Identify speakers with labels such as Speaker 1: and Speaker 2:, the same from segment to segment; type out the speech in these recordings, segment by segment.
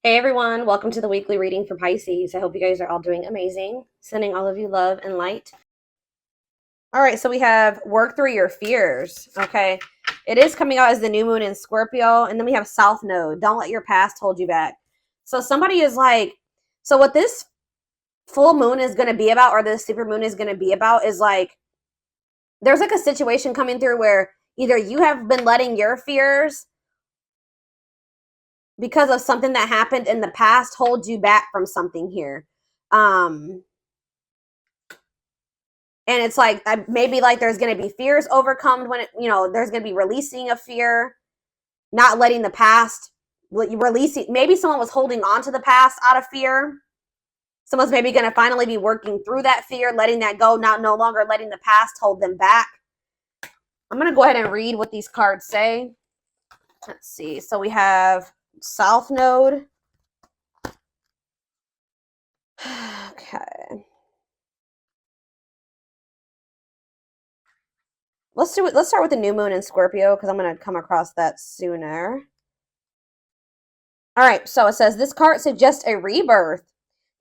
Speaker 1: Hey everyone, welcome to the weekly reading for Pisces. I hope you guys are all doing amazing. Sending all of you love and light. All right, so we have work through your fears. Okay, it is coming out as the new moon in Scorpio, and then we have South Node. Don't let your past hold you back. So somebody is like, so what this full moon is going to be about, or this super moon is going to be about, is like there's like a situation coming through where either you have been letting your fears because of something that happened in the past hold you back from something here. Um, and it's like maybe like there's going to be fears overcome when there's going to be releasing of fear, not letting the past releasing. Maybe someone was holding on to the past out of fear. Someone's maybe going to finally be working through that fear, letting that go, not no longer letting the past hold them back. I'm going to go ahead and read what these cards say. Let's see. So we have South Node. Okay. Let's start with the new moon in Scorpio because I'm going to come across that sooner. All right, so it says this card suggests a rebirth.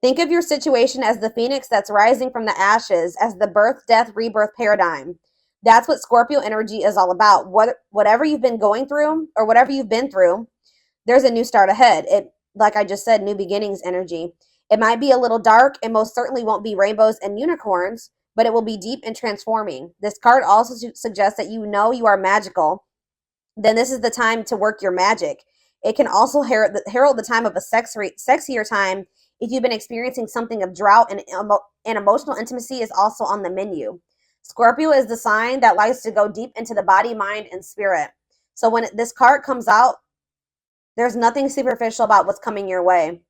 Speaker 1: Think of your situation as the phoenix that's rising from the ashes, as the birth, death, rebirth paradigm. That's what Scorpio energy is all about. Whatever you've been going through or whatever you've been through, there's a new start ahead. It, like I just said, new beginnings energy. It might be a little dark and most certainly won't be rainbows and unicorns, but it will be deep and transforming. This card also suggests that you know you are magical. Then this is the time to work your magic. It can also herald the time of a sexier time if you've been experiencing something of drought, and emotional intimacy is also on the menu. Scorpio is the sign that likes to go deep into the body, mind, and spirit. So when this card comes out, there's nothing superficial about what's coming your way.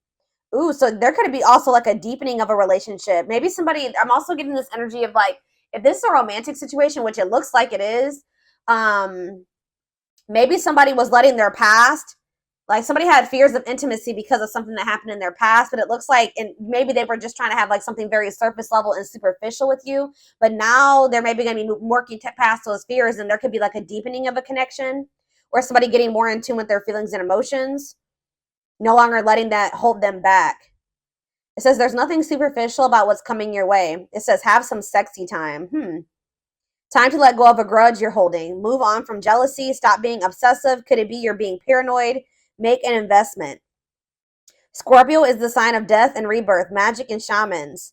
Speaker 1: Ooh, so there could be also like a deepening of a relationship. Maybe somebody, I'm also getting this energy of like, if this is a romantic situation, which it looks like it is, maybe somebody was letting their past, like somebody had fears of intimacy because of something that happened in their past, but it looks like, and maybe they were just trying to have like something very surface level and superficial with you, but now they're maybe going to be working past those fears, and there could be like a deepening of a connection or somebody getting more in tune with their feelings and emotions, no longer letting that hold them back. It says there's nothing superficial about what's coming your way. It says have some sexy time. Time to let go of a grudge you're holding. Move on from jealousy. Stop being obsessive. Could it be you're being paranoid? Make an investment. Scorpio is the sign of death and rebirth, magic and shamans.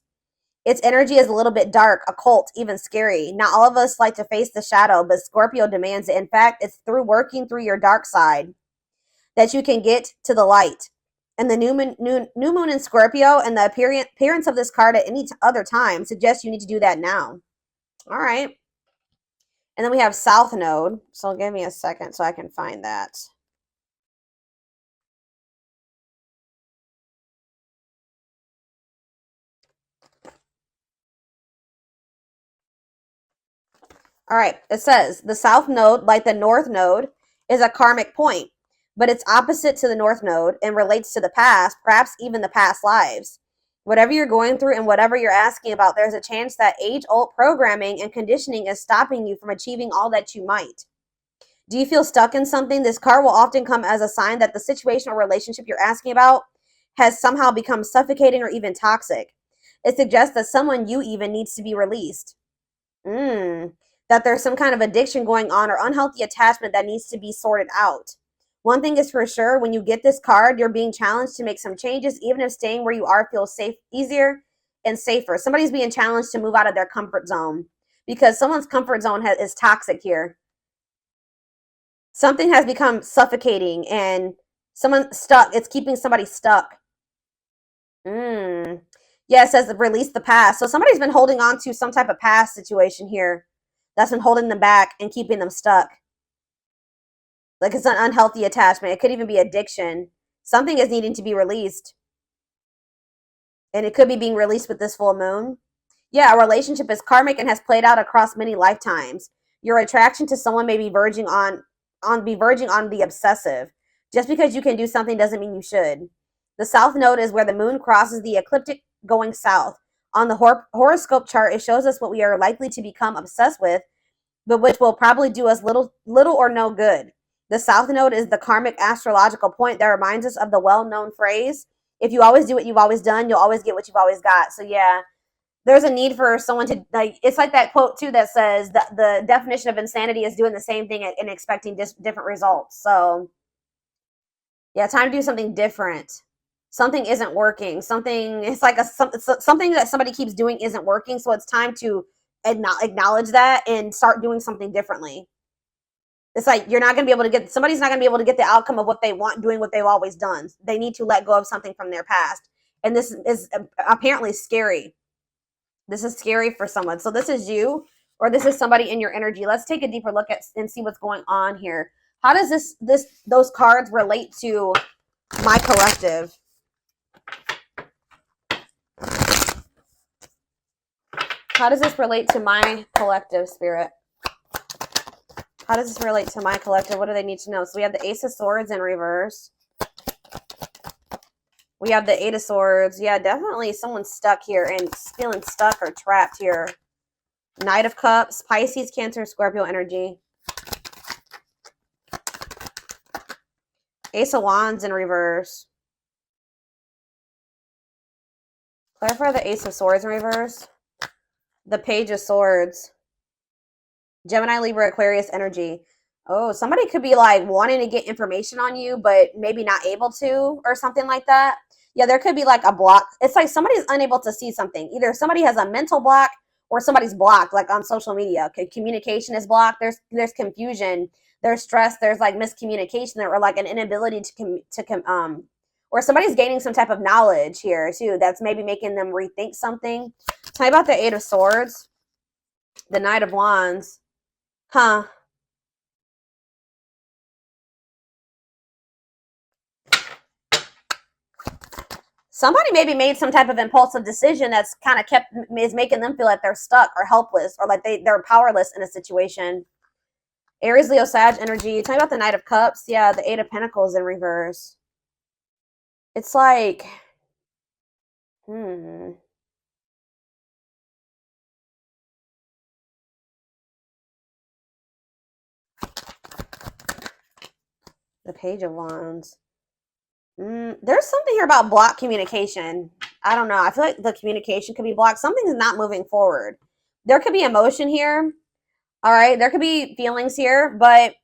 Speaker 1: Its energy is a little bit dark, occult, even scary. Not all of us like to face the shadow, but Scorpio demands it. In fact, it's through working through your dark side that you can get to the light. And the new moon in Scorpio and the appearance of this card at any other time suggests you need to do that now. All right. And then we have South Node. So give me a second so I can find that. All right. It says the South Node, like the North Node, is a karmic point, but it's opposite to the North Node and relates to the past, perhaps even the past lives. Whatever you're going through and whatever you're asking about, there's a chance that age-old programming and conditioning is stopping you from achieving all that you might. Do you feel stuck in something? This card will often come as a sign that the situation or relationship you're asking about has somehow become suffocating or even toxic. It suggests that someone you even needs to be released. That there's some kind of addiction going on or unhealthy attachment that needs to be sorted out. One thing is for sure, when you get this card, you're being challenged to make some changes, even if staying where you are feels safe, easier and safer. Somebody's being challenged to move out of their comfort zone because someone's comfort zone is toxic here. Something has become suffocating and someone stuck. It's keeping somebody stuck. Yeah, it says release the past. So somebody's been holding on to some type of past situation here that's been holding them back and keeping them stuck. Like it's an unhealthy attachment. It could even be addiction. Something is needing to be released. And it could be being released with this full moon. Yeah, a relationship is karmic and has played out across many lifetimes. Your attraction to someone may be verging on the obsessive. Just because you can do something doesn't mean you should. The South Node is where the moon crosses the ecliptic going south. On the horoscope chart, it shows us what we are likely to become obsessed with, but which will probably do us little or no good. The South Node is the karmic astrological point that reminds us of the well-known phrase, if you always do what you've always done, you'll always get what you've always got. So yeah, there's a need for someone to, like, it's like that quote too that says that the definition of insanity is doing the same thing and expecting different results. So yeah, time to do something different. Something isn't working. Something, it's like something that somebody keeps doing isn't working. So it's time to acknowledge that and start doing something differently. It's like you're not going to be able to get, somebody's not going to be able to get the outcome of what they want doing what they've always done. They need to let go of something from their past. And this is apparently scary. This is scary for someone. So this is you, or this is somebody in your energy. Let's take a deeper look at and see what's going on here. How does those cards relate to my collective? How does this relate to my collective, Spirit? How does this relate to my collective? What do they need to know? So we have the Ace of Swords in reverse. We have the Eight of Swords. Yeah, definitely someone's stuck here and feeling stuck or trapped here. Knight of Cups, Pisces, Cancer, Scorpio energy. Ace of Wands in reverse. Clarify the Ace of Swords in reverse. The Page of Swords. Gemini, Libra, Aquarius energy. Oh, somebody could be like wanting to get information on you, but maybe not able to, or something like that. Yeah, there could be like a block. It's like somebody's unable to see something. Either somebody has a mental block or somebody's blocked, like on social media. Okay, communication is blocked. There's confusion. There's stress. There's like miscommunication, or like an inability or somebody's gaining some type of knowledge here too. That's maybe making them rethink something. Tell me about the Eight of Swords, the Knight of Wands. Huh. Somebody maybe made some type of impulsive decision that's kind of is making them feel like they're stuck or helpless, or like they're powerless in a situation. Aries, Leo, Sag energy. Tell me about the Knight of Cups. Yeah, the Eight of Pentacles in reverse. It's like, The Page of Wands. There's something here about blocked communication. I don't know. I feel like the communication could be blocked. Something's not moving forward. There could be emotion here. All right. There could be feelings here, but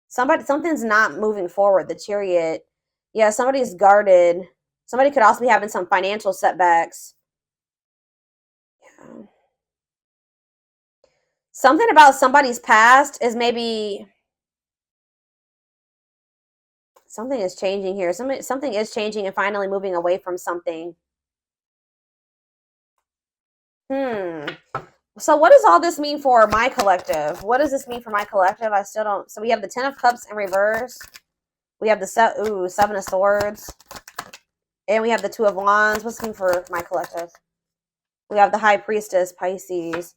Speaker 1: something's not moving forward. The Chariot. Yeah, somebody's guarded. Somebody could also be having some financial setbacks. Yeah. Something about somebody's past is maybe something is changing here. Something is changing and finally moving away from something. So what does all this mean for my collective? What does this mean for my collective? I still don't. So we have the Ten of Cups in reverse. We have the Seven of Swords. And we have the Two of Wands. What's it mean for my collective? We have the High Priestess, Pisces.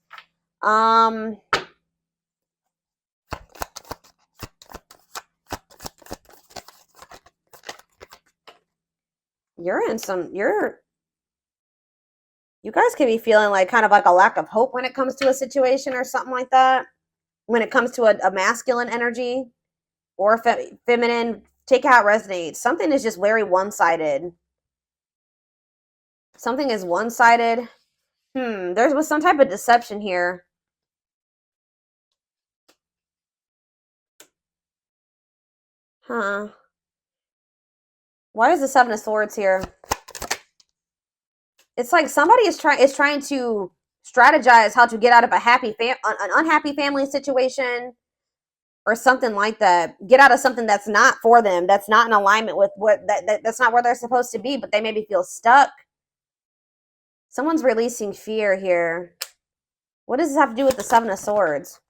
Speaker 1: You guys could be feeling like kind of like a lack of hope when it comes to a situation or something like that. When it comes to a masculine energy or feminine, take it how it resonates. Something is just very one-sided. Something is one-sided. There was some type of deception here. Huh. Why is the Seven of Swords here? It's like somebody is trying to strategize how to get out of an unhappy family situation or something like that. Get out of something that's not for them, that's not in alignment with that's not where they're supposed to be, but they maybe feel stuck. Someone's releasing fear here. What does this have to do with the Seven of Swords?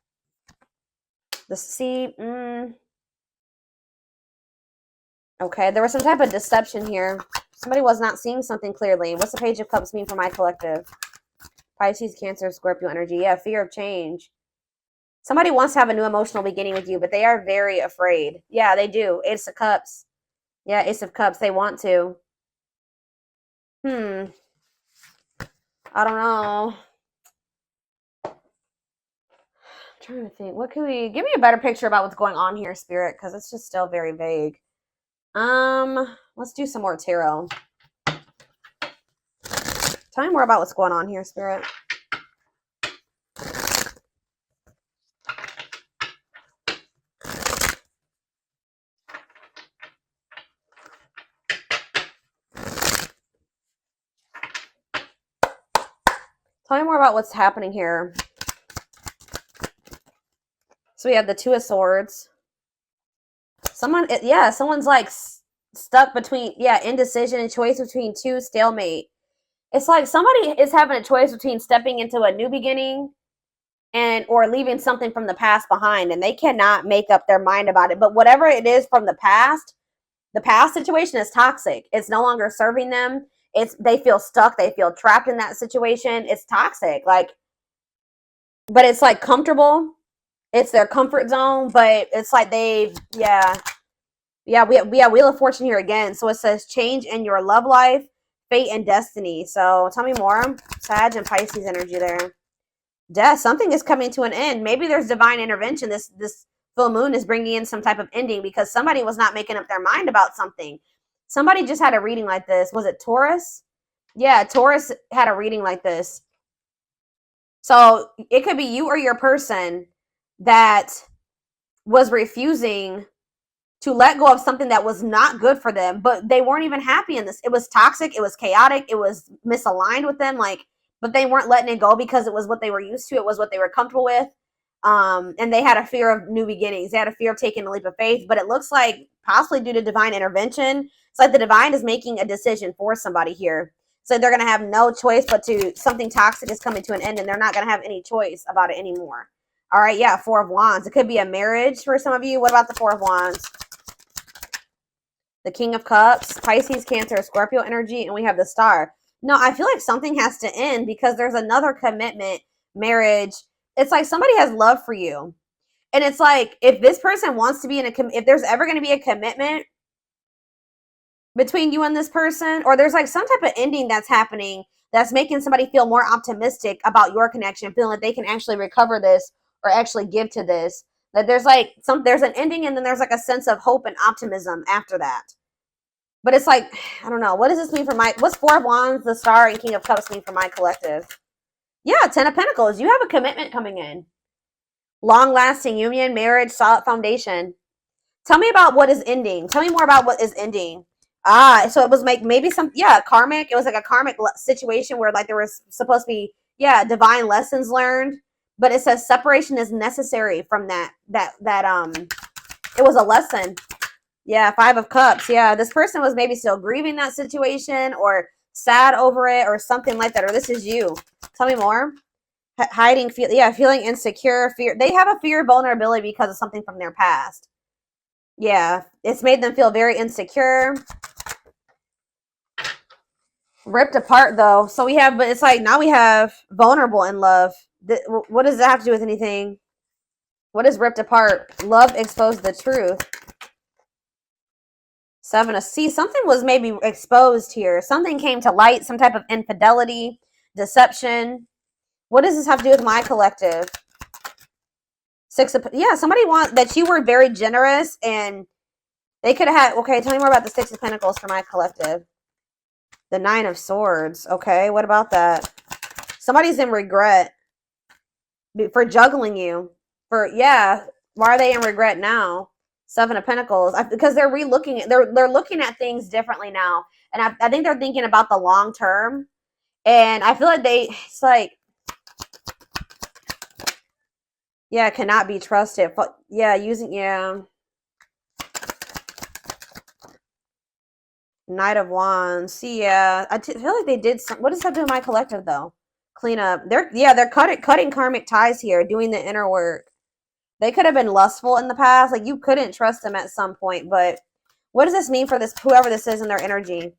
Speaker 1: Okay, there was some type of deception here. Somebody was not seeing something clearly. What's the Page of Cups mean for my collective? Pisces, Cancer, Scorpio energy. Yeah, fear of change. Somebody wants to have a new emotional beginning with you, but they are very afraid. Yeah, they do. Ace of Cups. Yeah, Ace of Cups. They want to. I don't know. I'm trying to think. What can we give me a better picture about what's going on here, Spirit? Because it's just still very vague. Let's do some more tarot. Tell me more about what's going on here, Spirit. Tell me more about what's happening here. So we have the Two of Swords. Someone's like stuck between, indecision and choice between two, stalemate. It's like somebody is having a choice between stepping into a new beginning or leaving something from the past behind, and they cannot make up their mind about it. But whatever it is from the past situation is toxic. It's no longer serving them. They feel stuck. They feel trapped in that situation. It's toxic. But it's like comfortable. It's their comfort zone, but it's like we have Wheel of Fortune here again. So it says change in your love life, fate, and destiny. So tell me more. Sag and Pisces energy there. Death. Something is coming to an end. Maybe there's divine intervention. This full moon is bringing in some type of ending because somebody was not making up their mind about something. Somebody just had a reading like this. Was it Taurus? Yeah, Taurus had a reading like this. So it could be you or your person that was refusing to let go of something that was not good for them, but they weren't even happy in this. It was toxic. It was chaotic. It was misaligned with them. But they weren't letting it go because it was what they were used to. It was what they were comfortable with. And they had a fear of new beginnings. They had a fear of taking a leap of faith, but it looks like possibly due to divine intervention. It's like the divine is making a decision for somebody here. So they're going to have no choice but something toxic is coming to an end, and they're not going to have any choice about it anymore. All right, yeah, Four of Wands. It could be a marriage for some of you. What about the Four of Wands? The King of Cups, Pisces, Cancer, Scorpio energy, and we have the Star. No, I feel like something has to end because there's another commitment, marriage. It's like somebody has love for you. And it's like if this person wants to be if there's ever going to be a commitment between you and this person, or there's like some type of ending that's happening that's making somebody feel more optimistic about your connection, feeling like they can actually recover this or actually give to this. That there's an ending, and then there's like a sense of hope and optimism after that. But it's like, I don't know. What does this mean for what's Four of Wands, the Star, and King of Cups mean for my collective? Yeah, Ten of Pentacles. You have a commitment coming in. Long-lasting union, marriage, solid foundation. Tell me about what is ending. Tell me more about what is ending. So it was like maybe karmic. It was like a karmic situation where like there was supposed to be, divine lessons learned. But it says separation is necessary from that it was a lesson. Yeah, Five of Cups. Yeah, this person was maybe still grieving that situation or sad over it or something like that. Or this is you. Tell me more. Hiding, feeling insecure, fear. They have a fear of vulnerability because of something from their past. Yeah, it's made them feel very insecure. Ripped apart, though. So but it's like now we have vulnerable in love. What does that have to do with anything? What is ripped apart? Love exposed the truth. Seven of Sea. Something was maybe exposed here. Something came to light. Some type of infidelity, deception. What does this have to do with my collective? Somebody that you were very generous and they could have had. Okay, tell me more about the Six of Pentacles for my collective. The Nine of Swords. Okay, what about that? Somebody's in regret for juggling you. Why are they in regret now? Seven of Pentacles. Because they're they're looking at things differently now. And I think they're thinking about the long term. And I feel like cannot be trusted. Knight of Wands. I feel like they did what does that do to my collective though? Clean up. They're cutting karmic ties here, doing the inner work. They could have been lustful in the past. Like you couldn't trust them at some point, but what does this mean for whoever this is in their energy?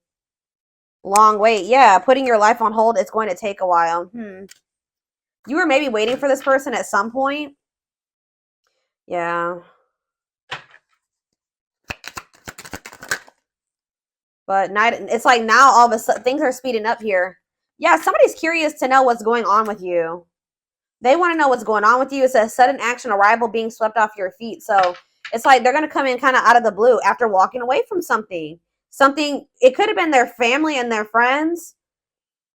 Speaker 1: Long wait. Yeah, putting your life on hold, it's going to take a while. You were maybe waiting for this person at some point. Yeah. But it's like now all of a sudden things are speeding up here. Yeah, somebody's curious to know what's going on with you. They want to know what's going on with you. It's a sudden action arrival being swept off your feet. So it's like they're going to come in kind of out of the blue after walking away from something. It could have been their family and their friends.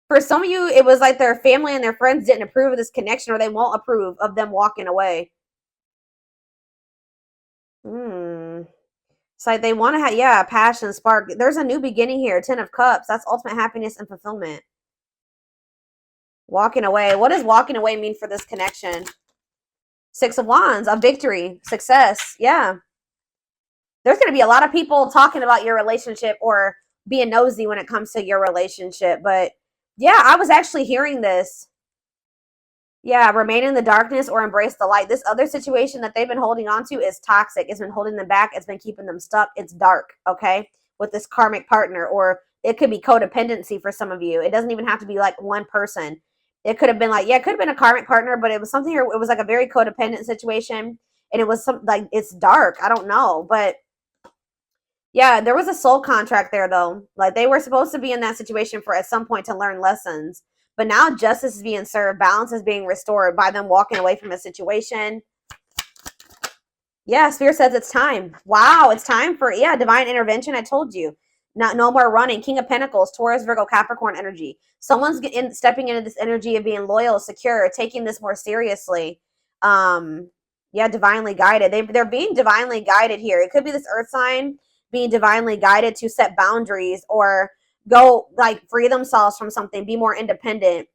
Speaker 1: For some of you, it was like their family and their friends didn't approve of this connection, or they won't approve of them walking away. It's like they want to have, yeah, passion, spark. There's a new beginning here. 10 of Cups. That's ultimate happiness and fulfillment. Walking away. What does walking away mean for this connection? 6 of Wands. A victory. Success. Yeah. There's going to be a lot of people talking about your relationship or being nosy when it comes to your relationship. But yeah, I was actually hearing this. Yeah, remain in the darkness or embrace the light. This other situation that they've been holding on to is toxic. It's been holding them back. It's been keeping them stuck. It's dark, okay, with this karmic partner. Or it could be codependency for some of you. It doesn't even have to be like one person. It could have been like, yeah, it could have been a karmic partner, but it was something here. It was like a very codependent situation. And it was some like, it's dark. I don't know. But yeah, there was a soul contract there though. Like they were supposed to be in that situation for at some point to learn lessons. But now justice is being served. Balance is being restored by them walking away from a situation. Yeah, Spirit says it's time. Wow, it's time for, yeah, divine intervention. I told you. No more running. King of Pentacles, Taurus, Virgo, Capricorn energy. Someone's stepping into this energy of being loyal, secure, taking this more seriously. Yeah, divinely guided. They're being divinely guided here. It could be this earth sign being divinely guided to set boundaries or go like free themselves from something, be more independent.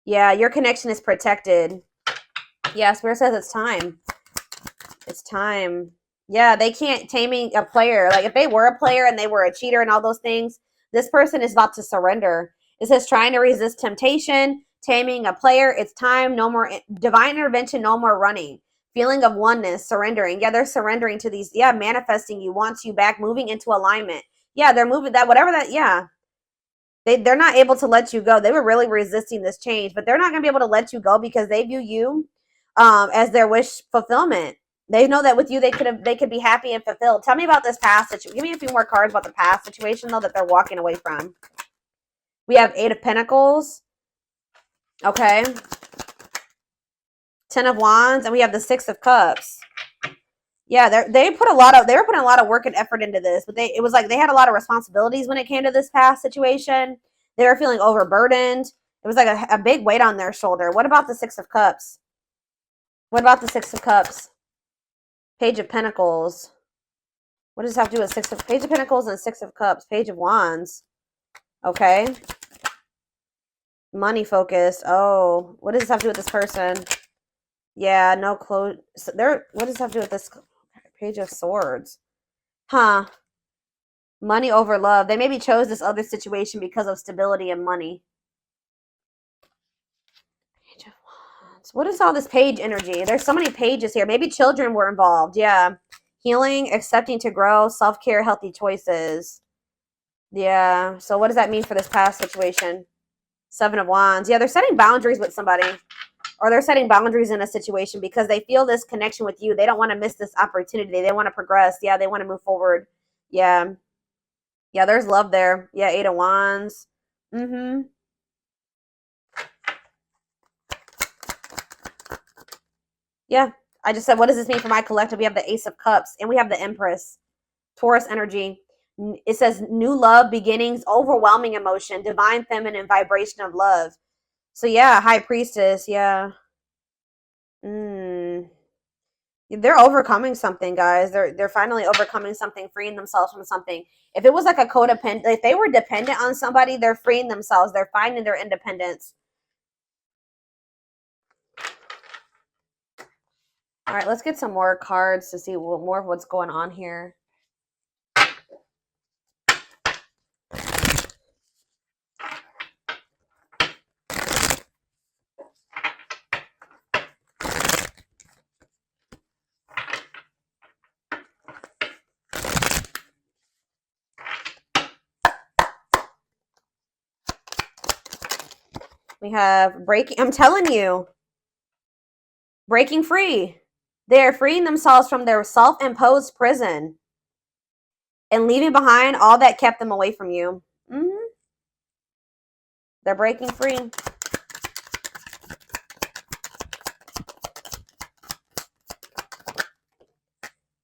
Speaker 1: Yeah, your connection is protected. Yeah, Spirit says it's time. It's time. Yeah, they can't taming a player. Like if they were a player and they were a cheater and all those things, this person is about to surrender. It says trying to resist temptation, taming a player. It's time. No more divine intervention. No more running. Feeling of oneness, surrendering. Yeah, they're surrendering to these. Yeah, manifesting you, wants you back, moving into alignment. Yeah, they're moving that, whatever that, yeah. They're not able to let you go. They were really resisting this change, but they're not going to be able to let you go because they view you as their wish fulfillment. They know that with you, they could be happy and fulfilled. Tell me about this past situation. Give me a few more cards about the past situation, though, that they're walking away from. We have 8 of Pentacles. Okay. 10 of Wands, and we have the 6 of Cups. Yeah, they were putting a lot of work and effort into this, but it was like they had a lot of responsibilities when it came to this past situation. They were feeling overburdened. It was like a big weight on their shoulder. What about the 6 of Cups? What about the 6 of Cups? Page of Pentacles. What does this have to do with Page of Pentacles and 6 of Cups? Page of Wands. Okay. Money focused. Oh, what does this have to do with this person? Yeah, no clothes. What does this have to do with this? Page of Swords. Huh. Money over love. They maybe chose this other situation because of stability and money. Page of Wands. What is all this page energy? There's so many pages here. Maybe children were involved. Yeah. Healing, accepting to grow, self-care, healthy choices. Yeah. So what does that mean for this past situation? 7 of Wands. Yeah, they're setting boundaries with somebody. Or they're setting boundaries in a situation because they feel this connection with you. They don't want to miss this opportunity. They want to progress. Yeah, they want to move forward. Yeah. Yeah, there's love there. Yeah, 8 of Wands. Yeah, I just said, what does this mean for my collective? We have the Ace of Cups and we have the Empress. Taurus energy. It says new love, beginnings, overwhelming emotion, divine feminine vibration of love. So yeah, High Priestess, yeah. They're overcoming something, guys. They're finally overcoming something, freeing themselves from something. If it was like a codependent, if they were dependent on somebody, they're freeing themselves. They're finding their independence. All right, let's get some more cards to see more of what's going on here. We have breaking. I'm telling you, breaking free. They are freeing themselves from their self-imposed prison and leaving behind all that kept them away from you. They're breaking free.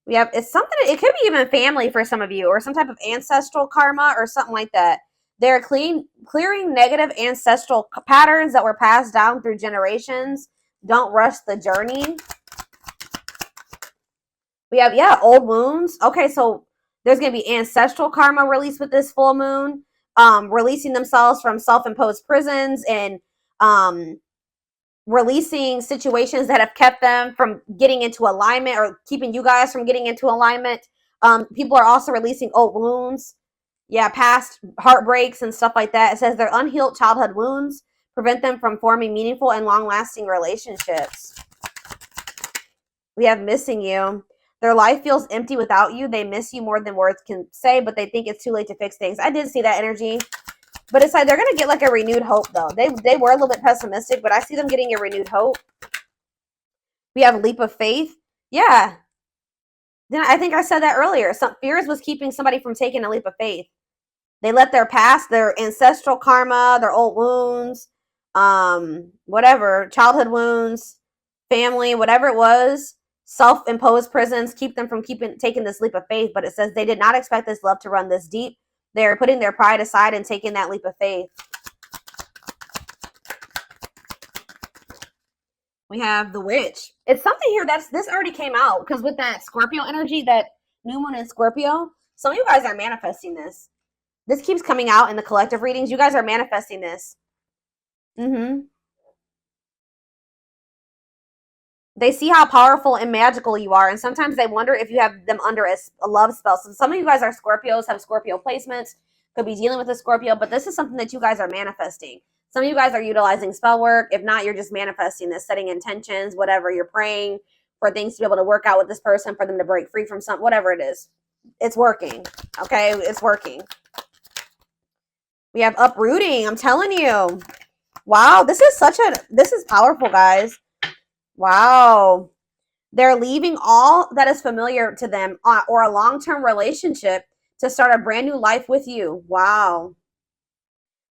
Speaker 1: We have, it's something, it could be even family for some of you, or some type of ancestral karma or something like that. They're clearing negative ancestral patterns that were passed down through generations. Don't rush the journey. We have, yeah, old wounds. Okay, so there's going to be ancestral karma released with this full moon, releasing themselves from self-imposed prisons, and releasing situations that have kept them from getting into alignment, or keeping you guys from getting into alignment. People are also releasing old wounds. Yeah, past heartbreaks and stuff like that. It says their unhealed childhood wounds prevent them from forming meaningful and long-lasting relationships. We have missing you. Their life feels empty without you. They miss you more than words can say, but they think it's too late to fix things. I did see that energy. But it's like they're going to get like a renewed hope, though. They were a little bit pessimistic, but I see them getting a renewed hope. We have a leap of faith. Yeah. Then I think I said that earlier. Some fears was keeping somebody from taking a leap of faith. They let their past, their ancestral karma, their old wounds, whatever, childhood wounds, family, whatever it was, self-imposed prisons, keep them from taking this leap of faith. But it says they did not expect this love to run this deep. They're putting their pride aside and taking that leap of faith. We have the witch. It's something here this already came out, because with that Scorpio energy, that new moon in Scorpio, some of you guys are manifesting this. This keeps coming out in the collective readings. You guys are manifesting this. They see how powerful and magical you are, and sometimes they wonder if you have them under a love spell. So some of you guys are Scorpios, have Scorpio placements, could be dealing with a Scorpio, but this is something that you guys are manifesting. Some of you guys are utilizing spell work. If not, you're just manifesting this, setting intentions, whatever. You're praying for things to be able to work out with this person, for them to break free from something, whatever it is. It's working, okay? It's working. We have uprooting. I'm telling you. Wow, this is powerful, guys. Wow. They're leaving all that is familiar to them, or a long-term relationship, to start a brand new life with you. Wow.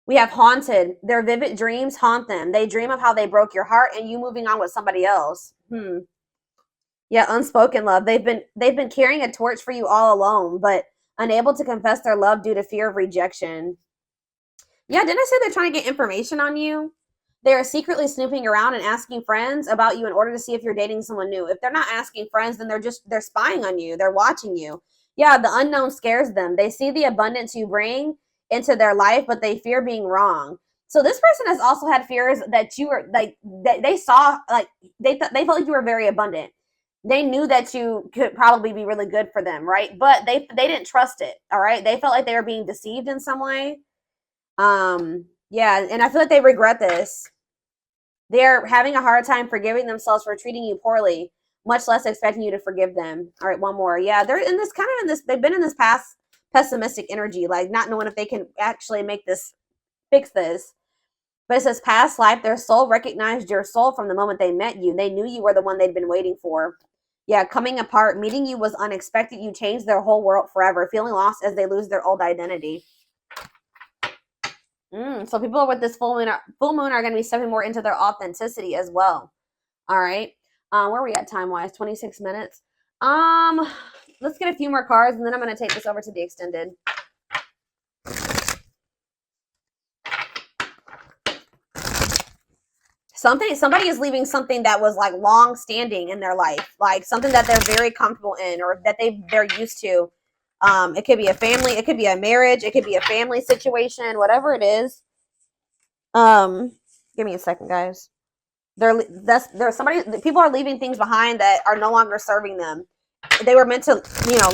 Speaker 1: We have haunted. Their vivid dreams haunt them. They dream of how they broke your heart and you moving on with somebody else. Yeah, unspoken love. They've been carrying a torch for you all alone, but unable to confess their love due to fear of rejection. Yeah, didn't I say they're trying to get information on you? They are secretly snooping around and asking friends about you in order to see if you're dating someone new. If they're not asking friends, then they're spying on you. They're watching you. Yeah, the unknown scares them. They see the abundance you bring into their life, but they fear being wrong. So this person has also had fears that you were like, they saw, like, they felt like you were very abundant. They knew that you could probably be really good for them, right? But they didn't trust it. All right, they felt like they were being deceived in some way. Yeah, and I feel like they regret this. They're having a hard time forgiving themselves for treating you poorly, much less expecting you to forgive them. All right, one more. Yeah, they're in this they've been in this past pessimistic energy, like not knowing if they can actually fix this. But it says past life, their soul recognized your soul from the moment they met you. They knew you were the one they'd been waiting for. Yeah, coming apart, meeting you was unexpected. You changed their whole world forever, feeling lost as they lose their old identity. So people with this full moon are going to be stepping more into their authenticity as well. All right. Where are we at time-wise? 26 minutes. Let's get a few more cards, and then I'm going to take this over to the extended. Somebody is leaving something that was like long-standing in their life, like something that they're very comfortable in, or that they're used to. It could be a family, it could be a marriage, it could be a family situation, whatever it is. Give me a second, guys. People are leaving things behind that are no longer serving them. They were meant to,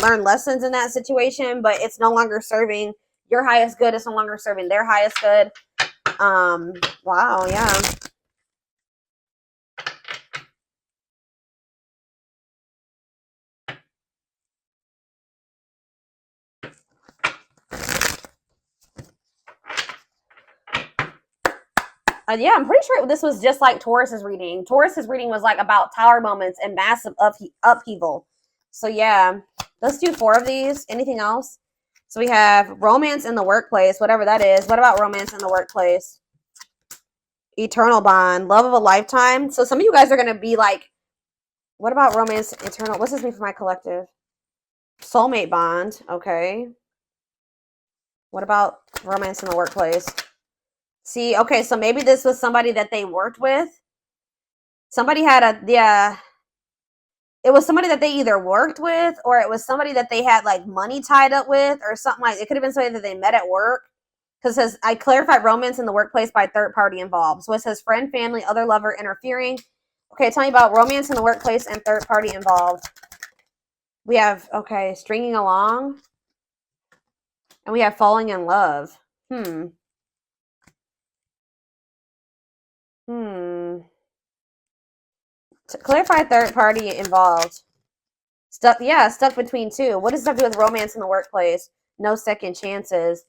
Speaker 1: learn lessons in that situation, but it's no longer serving your highest good. It's no longer serving their highest good. Wow, yeah. Yeah, I'm pretty sure this was just like Taurus's reading. Taurus's reading was like about tower moments and massive upheaval. So yeah, let's do 4 of these. Anything else? So we have romance in the workplace, whatever that is. What about romance in the workplace? Eternal bond, love of a lifetime. So some of you guys are going to be like, what about romance eternal? What's this mean for my collective? Soulmate bond. Okay. What about romance in the workplace? See, okay, so maybe this was somebody that they worked with. Somebody had a, yeah, it was somebody that they either worked with or it was somebody that they had like money tied up with or something like it could have been somebody that they met at work. Because it says, I clarified romance in the workplace by third party involved. So it says friend, family, other lover interfering. Okay, tell me about romance in the workplace and third party involved. We have, okay, stringing along. And we have falling in love. Hmm. To clarify third party involved. Stuck, yeah, stuck between two. What does that have to do with romance in the workplace? No second chances.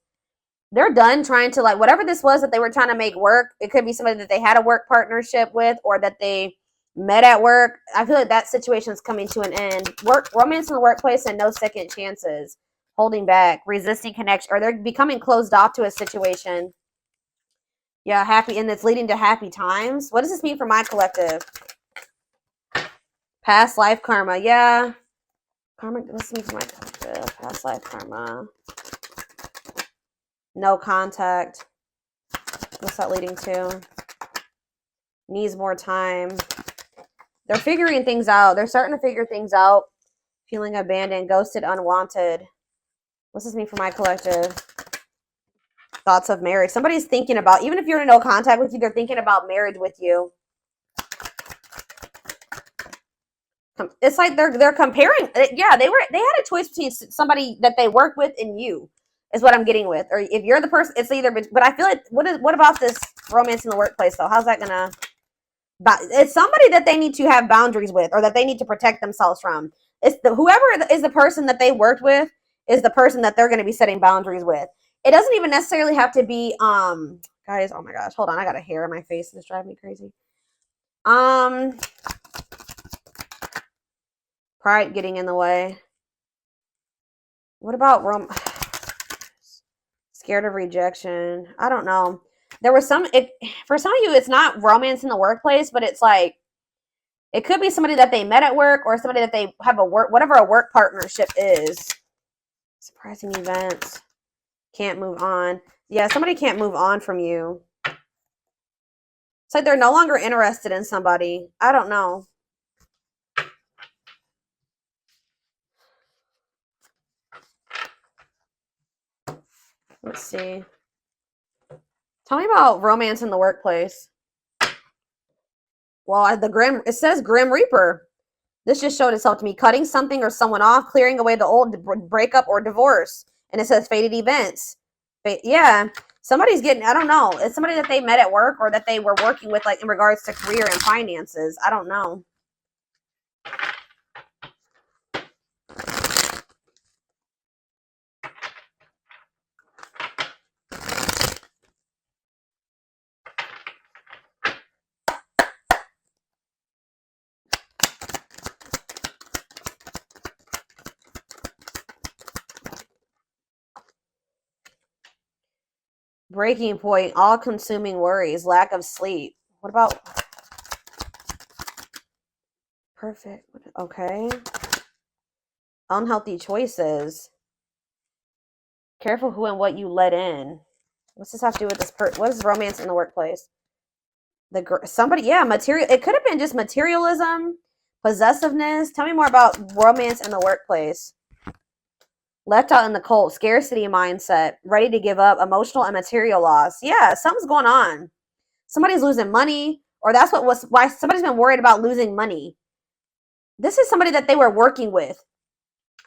Speaker 1: They're done trying to, like, whatever this was that they were trying to make work. It could be somebody that they had a work partnership with or that they met at work. I feel like that situation is coming to an end. Romance in the workplace and no second chances. Holding back, resisting connection, or they're becoming closed off to a situation. Yeah, happy, and it's leading to happy times. What does this mean for my collective? Past life karma, yeah. Karma, what's this mean for my collective? Past life karma. No contact. What's that leading to? Needs more time. They're figuring things out. They're starting to figure things out. Feeling abandoned, ghosted, unwanted. What's this mean for my collective? Thoughts of marriage. Somebody's thinking about, even if you're in no contact with you, they're thinking about marriage with you. It's like they're comparing. Yeah, they had a choice between somebody that they work with and you, is what I'm getting with. Or if you're the person, it's either. But I feel like what about this romance in the workplace though? How's that gonna? It's somebody that they need to have boundaries with, or that they need to protect themselves from. It's whoever is the person that they worked with is the person that they're going to be setting boundaries with. It doesn't even necessarily have to be guys. Oh my gosh, hold on, I got a hair in my face and it's driving me crazy. Pride getting in the way. What about scared of rejection? I don't know. There was for some of you, it's not romance in the workplace, but it's like it could be somebody that they met at work or somebody that they have whatever a work partnership is. Surprising events. Can't move on. Yeah, somebody can't move on from you. It's like they're no longer interested in somebody. I don't know. Let's see. Tell me about romance in the workplace. Well, it says Grim Reaper. This just showed itself to me. Cutting something or someone off, clearing away the old, breakup or divorce. And it says fated events. Yeah. Somebody's getting, I don't know. It's somebody that they met at work or that they were working with, like in regards to career and finances. I don't know. Breaking point, all-consuming worries, lack of sleep. What about perfect? Okay. Unhealthy choices. Careful who and what you let in. What's this have to do with this? What is romance in the workplace? Somebody, yeah, material. It could have been just materialism, possessiveness. Tell me more about romance in the workplace. Left out in the cold, scarcity mindset, ready to give up, emotional and material loss. Yeah, something's going on. Somebody's losing money, or that's why somebody's been worried about losing money. This is somebody that they were working with.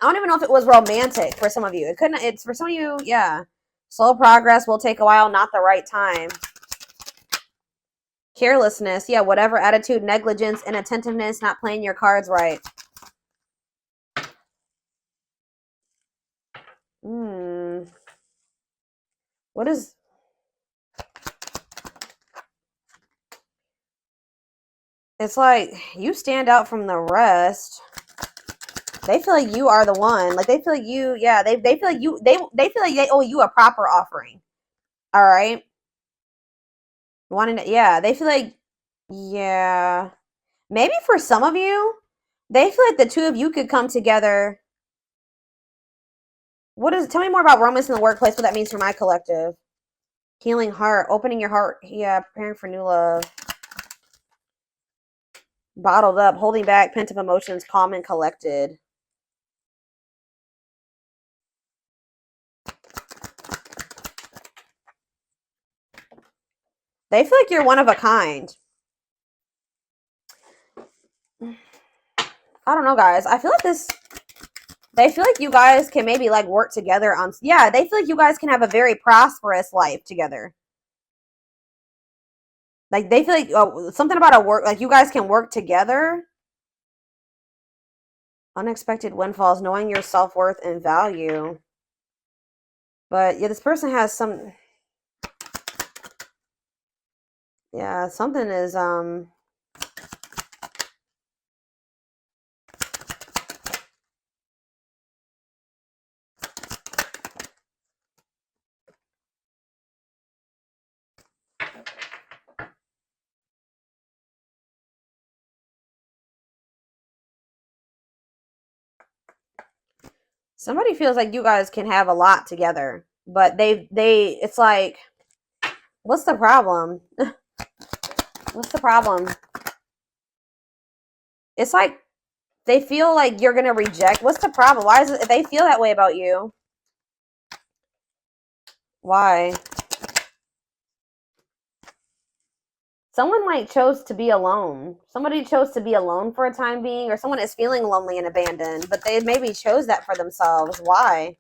Speaker 1: I don't even know if it was romantic for some of you. It's for some of you, yeah. Slow progress will take a while, not the right time. Carelessness, yeah, whatever attitude, negligence, inattentiveness, not playing your cards right. What is... It's like you stand out from the rest. They feel like you are the one. Like they feel like you, yeah, they feel like you, they feel like they owe you a proper offering. All right. Wanting to, yeah, they feel like, yeah. Maybe for some of you, they feel like the two of you could come together Tell me more about romance in the workplace, what that means for my collective. Healing heart, opening your heart. Yeah, preparing for new love. Bottled up, holding back, pent up emotions, calm and collected. They feel like you're one of a kind. I don't know, guys. I feel like they feel like you guys can maybe like work together on, yeah, they feel like you guys can have a very prosperous life together. Like they feel like something about a work, like you guys can work together. Unexpected windfalls, knowing your self-worth and value. But yeah, this person has some, yeah, something is somebody feels like you guys can have a lot together, but it's like, what's the problem? What's the problem? It's like they feel like you're gonna reject. What's the problem? Why is it if they feel that way about you? Why? Someone like chose to be alone. Somebody chose to be alone for a time being, or someone is feeling lonely and abandoned, but they maybe chose that for themselves. Why?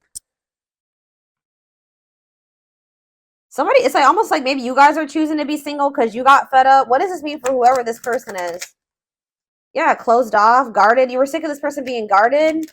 Speaker 1: Somebody, it's like almost like maybe you guys are choosing to be single because you got fed up. What does this mean for whoever this person is? Yeah, closed off, guarded. You were sick of this person being guarded.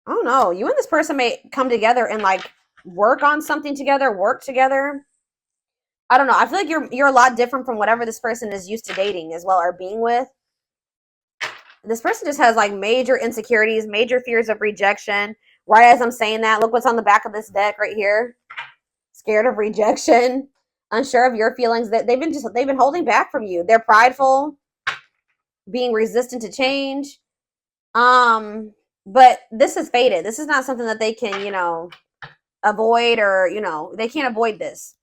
Speaker 1: I don't know. You and this person may come together and like work on something together, work together. I don't know. I feel like you're a lot different from whatever this person is used to dating as well or being with. This person just has like major insecurities, major fears of rejection. Right as I'm saying that, look what's on the back of this deck right here. Scared of rejection, unsure of your feelings. That they've been holding back from you. They're prideful, being resistant to change. But this is fated. This is not something that they can, avoid or, they can't avoid this.